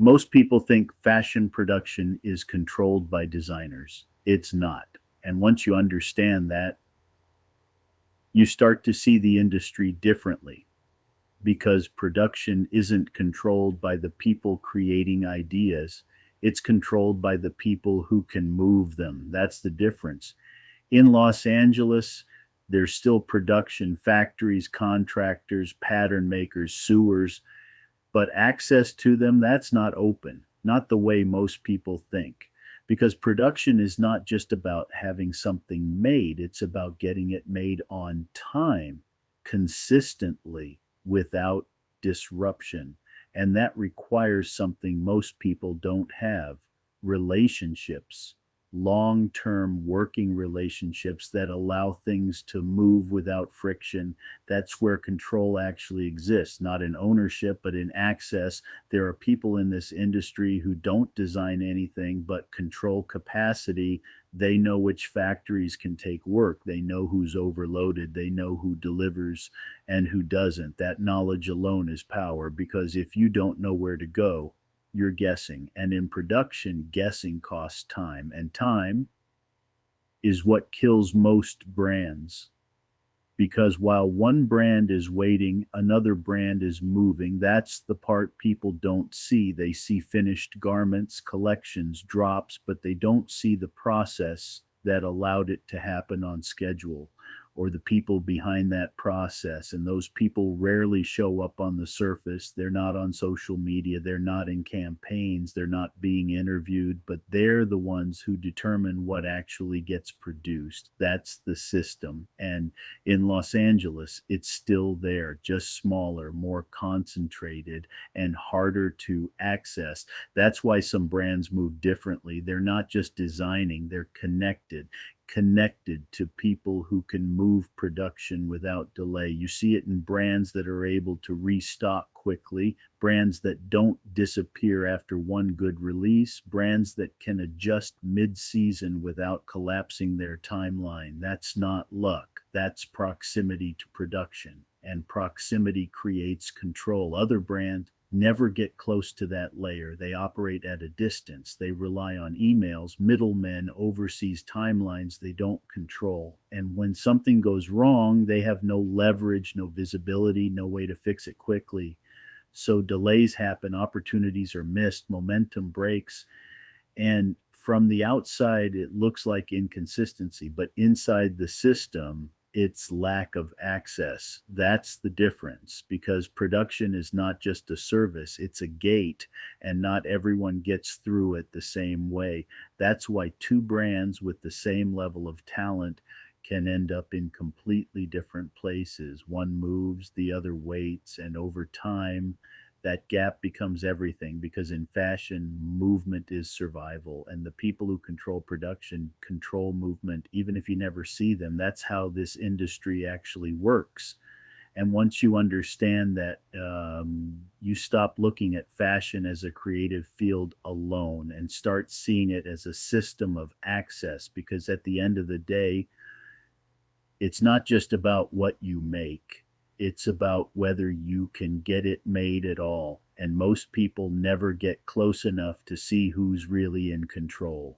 Most people think fashion production is controlled by designers. It's not. And once you understand that, you start to see the industry differently because production isn't controlled by the people creating ideas. It's controlled by the people who can move them. That's the difference. In Los Angeles, there's still production factories, contractors, pattern makers, sewers, but access to them, that's not open, not the way most people think. Because production is not just about having something made, it's about getting it made on time, consistently, without disruption. And that requires something most people don't have: relationships, long term working relationships that allow things to move without friction. That's where control actually exists, not in ownership, but in access. There are people in this industry who don't design anything but control capacity. They know which factories can take work. They know who's overloaded. They know who delivers and who doesn't. That knowledge alone is power, because if you don't know where to go, you're guessing. And in production, guessing costs time. And time is what kills most brands, because while one brand is waiting, another brand is moving. That's the part people don't see. They see finished garments, collections, drops, but they don't see the process that allowed it to happen on schedule, or the people behind that process. And those people rarely show up on the surface. They're not on social media. They're not in campaigns. They're not being interviewed, but they're the ones who determine what actually gets produced. That's the system. And in Los Angeles, it's still there, just smaller, more concentrated, and harder to access. That's why some brands move differently. They're not just designing, they're connected to people who can move production without delay. You see it in brands that are able to restock quickly, brands that don't disappear after one good release, brands that can adjust mid-season without collapsing their timeline. That's not luck, that's proximity to production. And proximity creates control. Other brands never get close to that layer. They operate at a distance. They rely on emails, middlemen, overseas timelines they don't control. And when something goes wrong, they have no leverage, no visibility, no way to fix it quickly. So delays happen, opportunities are missed, momentum breaks. And from the outside, it looks like inconsistency, but inside the system, it's lack of access. That's the difference, because production is not just a service, it's a gate, and not everyone gets through it the same way. That's why two brands with the same level of talent can end up in completely different places. One moves, the other waits, and over time, that gap becomes everything, because in fashion, movement is survival, and the people who control production control movement, even if you never see them. That's how this industry actually works. And once you understand that, you stop looking at fashion as a creative field alone and start seeing it as a system of access, because at the end of the day, it's not just about what you make, it's about whether you can get it made at all. And most people never get close enough to see who's really in control.